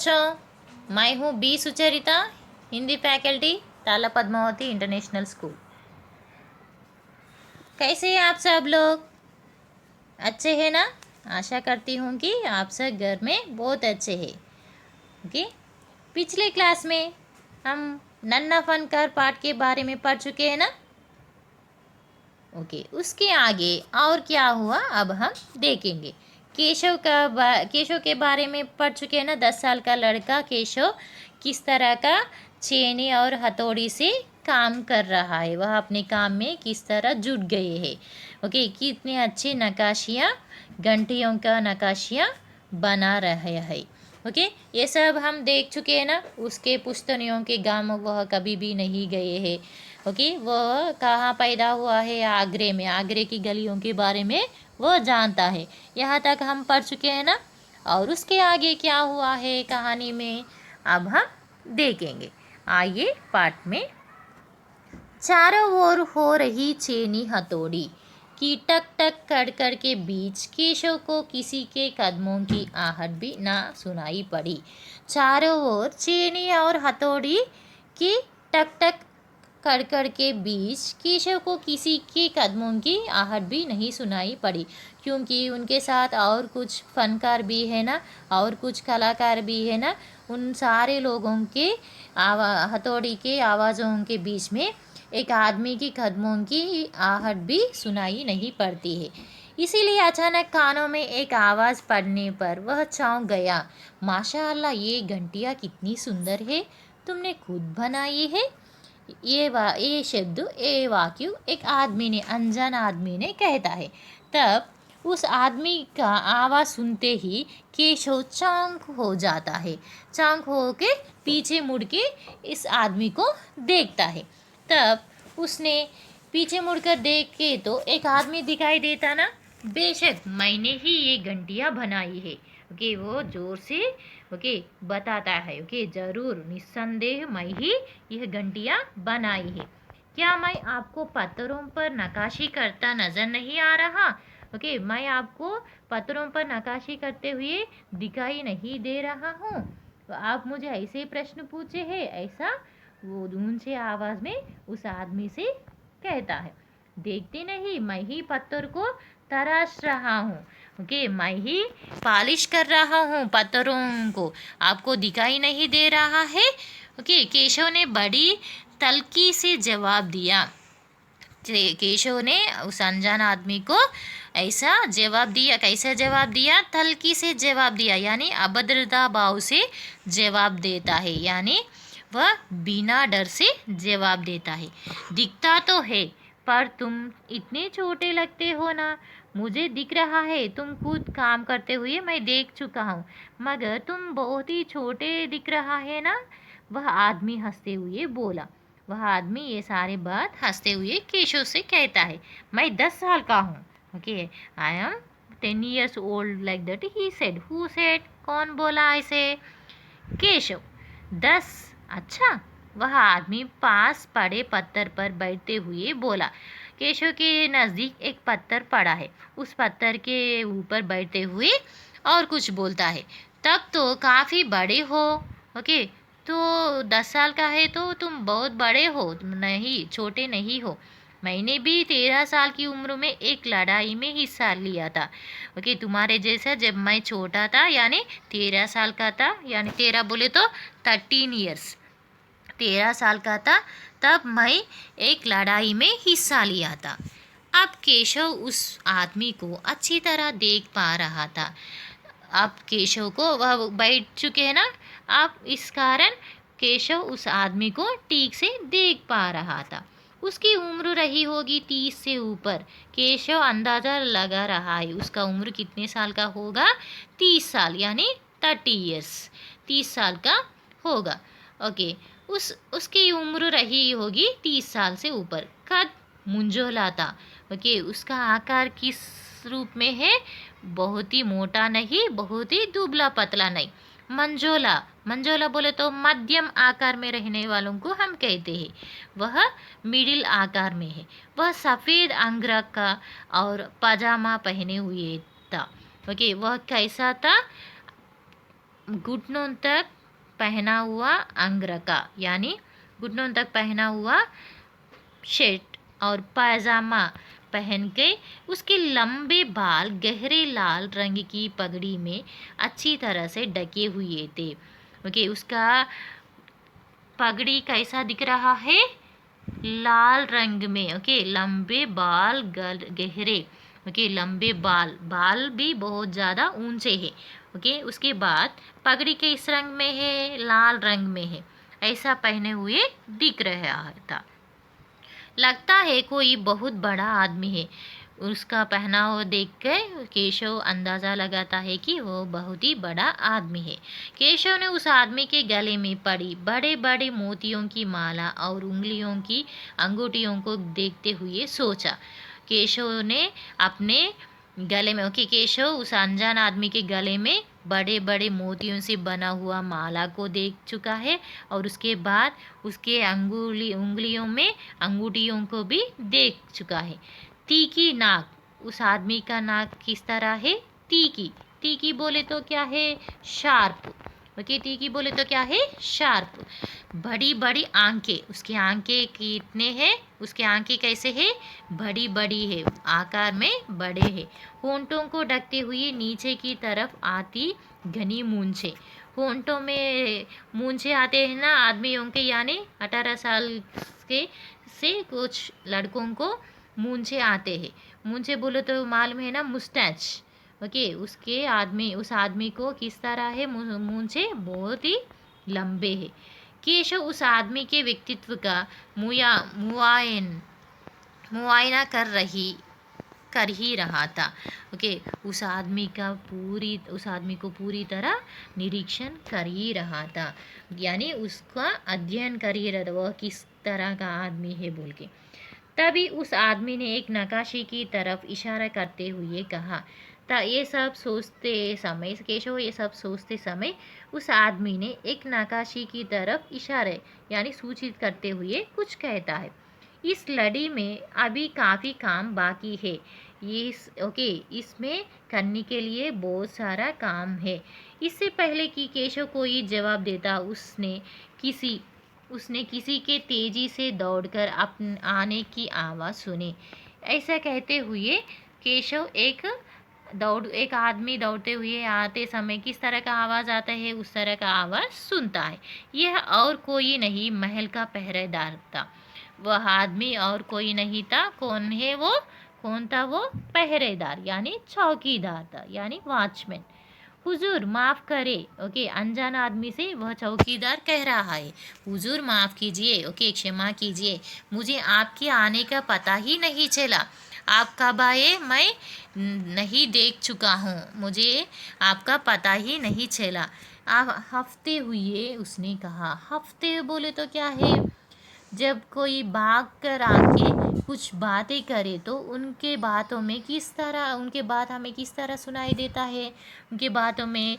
बच्चों, मैं हूँ बी सुचरिता, हिंदी फैकल्टी, ताला पद्मावती इंटरनेशनल स्कूल। कैसे हैं आप सब लोग? अच्छे हैं ना? आशा करती हूँ कि आप सब घर में बहुत अच्छे हैं। ओके, पिछले क्लास में हम नन्ना फनकार पाठ के बारे में पढ़ चुके हैं ना। ओके, उसके आगे और क्या हुआ अब हम देखेंगे। केशव के बारे में पढ़ चुके हैं ना। 10 साल का लड़का केशव किस तरह का छेनी और हथौड़ी से काम कर रहा है, वह अपने काम में किस तरह जुट गए हैं। ओके, कितनी अच्छी नक्काशियाँ, घंटियों का नक्काशियाँ बना रहे हैं। ओके, ये सब हम देख चुके हैं ना। उसके पुश्तैनियों के गांव वह कभी भी नहीं गए हैं। ओके, वह कहाँ पैदा हुआ है? आगरे में। आगरे की गलियों के बारे में वह जानता है। यहाँ तक हम पढ़ चुके हैं ना। और उसके आगे क्या हुआ है कहानी में, अब हम देखेंगे। आइए पाठ में। चारों ओर हो रही छेनी हथौड़ी की टक टक कड़कड़ के बीच केशव को किसी के कदमों की आहट भी ना सुनाई पड़ी। चारों ओर छेनी और हथौड़ी की टक टक कड़कड़ के बीच केशव को किसी के कदमों की आहट भी नहीं सुनाई पड़ी, क्योंकि उनके साथ और कुछ फनकार भी है ना, और कुछ कलाकार भी है ना। उन सारे लोगों के हथौड़ी के आवाज़ों के बीच में एक आदमी की कदमों की आहट भी सुनाई नहीं पड़ती है। इसीलिए अचानक कानों में एक आवाज़ पड़ने पर वह चौंक गया। माशाअल्लाह, ये घंटियाँ कितनी सुंदर है, तुमने खुद बनाई है। ये शब्द, ये वाक्य एक आदमी ने, अनजान आदमी ने कहता है। तब उस आदमी का आवाज़ सुनते ही केशव चौंक हो जाता है। चौंक हो के पीछे मुड़ के इस आदमी को देखता है। तब उसने पीछे मुड़कर देख के तो एक आदमी दिखाई देता ना। बेशक मैंने ही ये घंटियाँ बनाई है। ओके, वो जोर से ओके बताता है। ओके, ज़रूर निस्संदेह मैं ही यह घंटियाँ बनाई है। क्या मैं आपको पत्थरों पर नक्काशी करता नज़र नहीं आ रहा? ओके, मैं आपको पत्थरों पर नक्काशी करते हुए दिखाई नहीं दे रहा हूँ? तो आप मुझे ऐसे प्रश्न पूछे हैं, ऐसा वो ऊंचे आवाज़ में उस आदमी से कहता है। देखते नहीं, मैं ही पत्थर को तराश रहा हूँ। ओके, मैं ही पॉलिश कर रहा हूँ पत्थरों को, आपको दिखाई नहीं दे रहा है? ओके, केशव ने बड़ी तल्खी से जवाब दिया। केशव ने उस अनजान आदमी को ऐसा जवाब दिया। कैसा जवाब दिया? तल्खी से जवाब दिया, यानी अभद्रता भाव से जवाब देता है, यानी वह बिना डर से जवाब देता है। दिखता तो है, पर तुम इतने छोटे लगते हो ना। मुझे दिख रहा है, तुम खुद काम करते हुए मैं देख चुका हूँ, मगर तुम बहुत ही छोटे दिख रहा है ना। वह आदमी हंसते हुए बोला। वह आदमी ये सारे बात हंसते हुए केशव से कहता है। मैं 10 साल का हूँ। Okay, I am 10 years old, like that he said. Who said? कौन बोला ऐसे? केशव। 10? अच्छा। वह आदमी पास पड़े पत्थर पर बैठते हुए बोला। केशव के नज़दीक एक पत्थर पड़ा है, उस पत्थर के ऊपर बैठते हुए और कुछ बोलता है। तब तो काफ़ी बड़े हो। ओके, तो 10 साल का है तो तुम बहुत बड़े हो, तुम नहीं, छोटे नहीं हो। मैंने भी 13 साल की उम्र में एक लड़ाई में हिस्सा लिया था। ओके, तुम्हारे जैसा जब मैं छोटा था, यानी 13 साल का था, यानी 13 बोले तो 13 ईयर्स, 13 साल का था, तब मैं एक लड़ाई में हिस्सा लिया था। अब केशव उस आदमी को अच्छी तरह देख पा रहा था। अब केशव को, वह बैठ चुके हैं ना, अब इस कारण केशव उस आदमी को ठीक से देख पा रहा था। उसकी उम्र रही होगी 30 से ऊपर। केशव अंदाज़ा लगा रहा है उसका उम्र कितने साल का होगा? 30 साल, यानी 30 ईयर्स, 30 साल का होगा। ओके, उसकी उम्र रही होगी 30 साल से ऊपर। कद मुंजोला था। ओके, उसका आकार किस रूप में है? बहुत ही मोटा नहीं, बहुत ही दुबला पतला नहीं, मंजोला। मंजोला बोले तो मध्यम आकार में रहने वालों को हम कहते हैं। वह मिडिल आकार में है। वह सफ़ेद अंगरख का और पजामा पहने हुए था। ओके, वह कैसा था? घुटनों तक पहना हुआ अंगरखा यानी घुटनों तक पहना हुआ शर्ट और पायजामा पहन के उसके लंबे बाल गहरे लाल रंग की पगड़ी में अच्छी तरह से ढके हुए थे। ओके, उसका पगड़ी कैसा दिख रहा है? लाल रंग में। ओके, लंबे बाल गहरे। ओके, लंबे बाल, बाल भी बहुत ज़्यादा ऊंचे हैं। ओके, उसके बाद पगड़ी किस रंग में है? लाल रंग में है। ऐसा पहने हुए दिख रहा था। लगता है कोई बहुत बड़ा आदमी है। उसका पहनावा देखकर केशव अंदाज़ा लगाता है कि वो बहुत ही बड़ा आदमी है। केशव ने उस आदमी के गले में पड़ी बड़े बड़े मोतियों की माला और उंगलियों की अंगूठियों को देखते हुए सोचा। केशव ने अपने गले में, ओके, केशव उस अनजान आदमी के गले में बड़े बड़े मोतियों से बना हुआ माला को देख चुका है और उसके बाद उसके उंगलियों में अंगूठियों को भी देख चुका है। तीखी नाक, उस आदमी का नाक किस तरह है? तीखी। तीखी बोले तो क्या है? शार्प। ओके, तीखी बोले तो क्या है? शार्प। बड़ी बड़ी आंखें, उसकी आंखें कितने हैं? उसकी आंखें कैसे है? बड़ी बड़ी है, आकार में बड़े है। होंठों को ढकते हुए नीचे की तरफ आती घनी मूंछें। होंठों में मूंछें आते हैं ना आदमियों के, यानी 18 साल के से कुछ लड़कों को मूंछें आते हैं। मूंछें बोलो तो मालूम है ना, मुस्टैच। ओके, उस आदमी को किस तरह है? मूंछें बहुत ही लंबे है। केशव उस आदमी के व्यक्तित्व का मुआयना कर ही रहा था। ओके, उस आदमी को पूरी तरह निरीक्षण कर ही रहा था, यानी उसका अध्ययन कर ही रहा था, वह किस तरह का आदमी है बोल के। तभी उस आदमी ने एक नक्काशी की तरफ इशारा करते हुए कहा। ये सब सोचते समय उस आदमी ने एक नक्काशी की तरफ इशारे यानी सूचित करते हुए कुछ कहता है। इस लड़ी में अभी काफ़ी काम बाकी है। इसमें करने के लिए बहुत सारा काम है। इससे पहले कि केशव कोई जवाब देता, उसने किसी के तेजी से दौड़कर आने की आवाज़ सुनी। ऐसा कहते हुए केशव एक आदमी दौड़ते हुए आते समय किस तरह का आवाज़ आता है, उस तरह का आवाज़ सुनता है। यह और कोई नहीं, महल का पहरेदार था। वह आदमी और कोई नहीं था। कौन था वो? पहरेदार यानी चौकीदार था, यानी वॉचमैन। हुजूर माफ़ करे। ओके, अनजान आदमी से वह चौकीदार कह रहा है, हुजूर माफ़ कीजिए। ओके, क्षमा कीजिए, मुझे आपके आने का पता ही नहीं चला। आप कब आए मैं नहीं देख चुका हूँ, मुझे आपका पता ही नहीं चला। आप हफ्ते हुए, उसने कहा। हफ्ते बोले तो क्या है? जब कोई भाग कर आके कुछ बातें करे तो उनके बात हमें किस तरह सुनाई देता है? उनके बातों में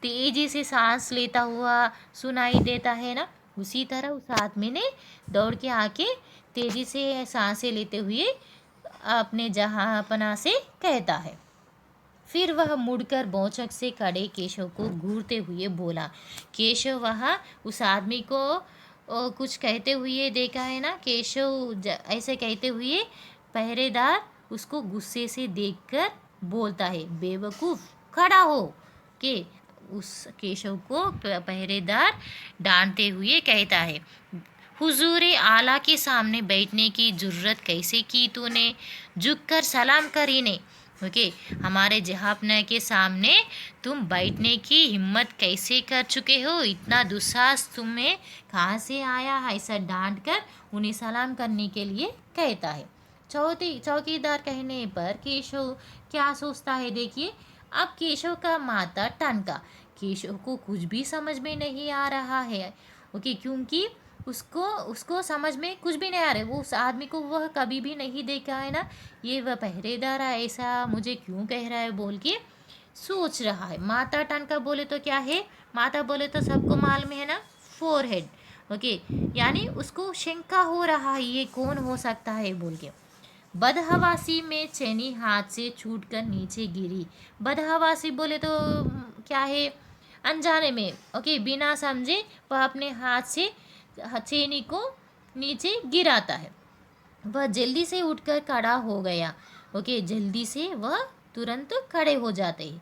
तेजी से सांस लेता हुआ सुनाई देता है ना। उसी तरह उस आदमी ने दौड़ के आके तेजी से सांसें लेते हुए अपने जहांपना से कहता है। फिर वह मुड़कर भौचक से खड़े केशव को घूरते हुए बोला। केशव उस आदमी को कुछ कहते हुए देखा है ना। केशव ऐसे कहते हुए पहरेदार उसको गुस्से से देखकर बोलता है, बेवकूफ़, खड़ा हो के। उस केशव को पहरेदार डांटते हुए कहता है, हुजूरे आला के सामने बैठने की जुर्रत कैसे की तूने? झुककर सलाम कर इन्हें। ओके, हमारे जहापना के सामने तुम बैठने की हिम्मत कैसे कर चुके हो? इतना दुस्साहस तुम्हें कहाँ से आया है? ऐसा डांट कर उन्हें सलाम करने के लिए कहता है। चौकीदार कहने पर केशव क्या सोचता है देखिए। अब केशव का माथा टनका। केशव को कुछ भी समझ में नहीं आ रहा है। ओके, क्योंकि उसको समझ में कुछ भी नहीं आ रहा है। वो उस आदमी को वह कभी भी नहीं देखा है ना। ये वह पहरेदार है, ऐसा मुझे क्यों कह रहा है बोल के सोच रहा है। माथा टनका बोले तो क्या है? माथा बोले तो सबको मालूम है ना, फोरहेड। ओके, यानी उसको शंका हो रहा है, ये कौन हो सकता है बोल के। बदहवासी में चैनी हाथ से छूटकर नीचे गिरी। बदहवासी बोले तो क्या है? अनजाने में ओके बिना समझे वह अपने हाथ से छेनी को नीचे गिराता है। वह जल्दी से उठकर खड़ा हो गया। ओके जल्दी से वह तुरंत खड़े हो जाते हैं।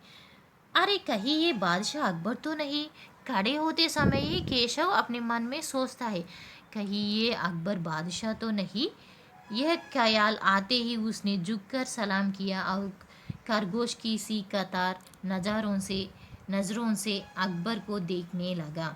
अरे कहीं ये बादशाह अकबर तो नहीं। खड़े होते समय ही केशव अपने मन में सोचता है, कहीं ये अकबर बादशाह तो नहीं। यह ख्याल आते ही उसने झुककर सलाम किया और खरगोश की सी कतार नज़रों से अकबर को देखने लगा।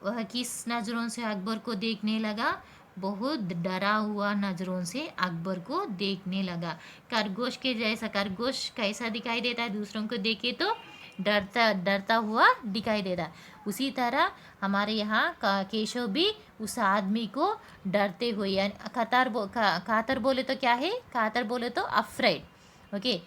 वह किस नज़रों से अकबर को देखने लगा? बहुत डरा हुआ नज़रों से अकबर को देखने लगा। खरगोश के जैसा। खरगोश कैसा दिखाई देता है? दूसरों को देखे तो डरता डरता हुआ दिखाई देता है। उसी तरह हमारे यहाँ केशव भी उस आदमी को डरते हुए, यानी कातर बोले तो क्या है? कातर बोले तो अफ्रेड। ओके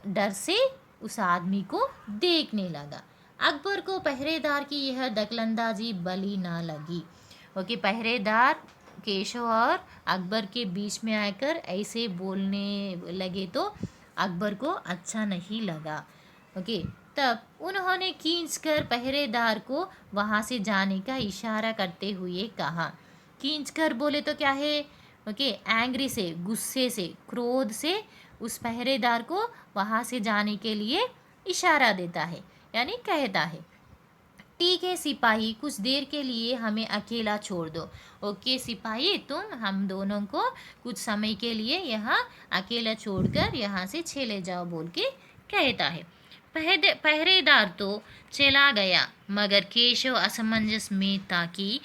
डर से उस आदमी को देखने लगा। अकबर को पहरेदार की यह दखलंदाजी भली ना लगी। ओके पहरेदार केशव और अकबर के बीच में आकर ऐसे बोलने लगे तो अकबर को अच्छा नहीं लगा। ओके तब उन्होंने खींचकर पहरेदार को वहाँ से जाने का इशारा करते हुए कहा। खींचकर बोले तो क्या है? ओके एंग्री से, गुस्से से, क्रोध से उस पहरेदार को वहाँ से जाने के लिए इशारा देता है, यानी कहता है। ठीक है सिपाही, कुछ देर के लिए हमें अकेला छोड़ दो। ओके सिपाही, तुम हम दोनों को कुछ समय के लिए यहाँ अकेला छोड़कर यहाँ से चले जाओ बोल के कहता है। पहरेदार तो चला गया, मगर केशव असमंजस में था कि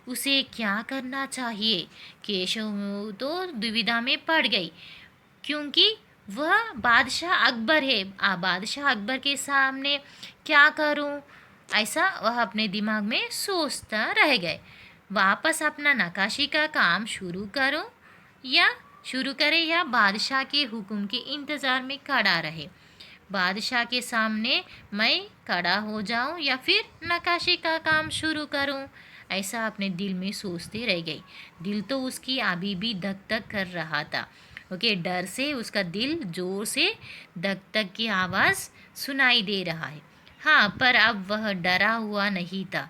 उसे क्या करना चाहिए। केशव तो दुविधा में पड़ गई, क्योंकि वह बादशाह अकबर है। बादशाह अकबर के सामने क्या करूं, ऐसा वह अपने दिमाग में सोचता रह गए। वापस अपना नक्काशी का काम शुरू करे या बादशाह के हुक्म के इंतज़ार में खड़ा रहे। बादशाह के सामने मैं खड़ा हो जाऊं या फिर नक्काशी का काम शुरू करूं, ऐसा अपने दिल में सोचते रह गई। दिल तो उसकी अभी भी धक धक कर रहा था। ओके डर से उसका दिल जोर से धक धक की आवाज़ सुनाई दे रहा है। हाँ पर अब वह डरा हुआ नहीं था,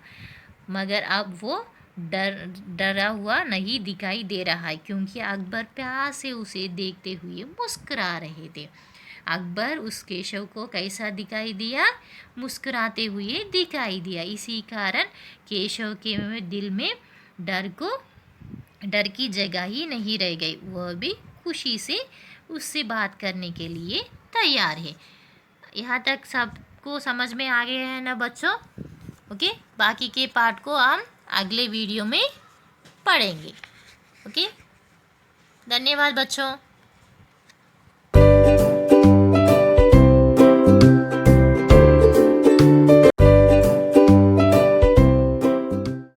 मगर अब वो डरा हुआ नहीं दिखाई दे रहा है, क्योंकि अकबर प्यार से उसे देखते हुए मुस्कुरा रहे थे। अकबर उस केशव को कैसा दिखाई दिया? मुस्कुराते हुए दिखाई दिया। इसी कारण केशव के दिल में डर की जगह ही नहीं रह गई। वह भी खुशी से उससे बात करने के लिए तैयार है। यहाँ तक सबको समझ में आ गया है ना बच्चों? ओके बाकी के पार्ट को हम अगले वीडियो में पढ़ेंगे। ओके धन्यवाद बच्चों।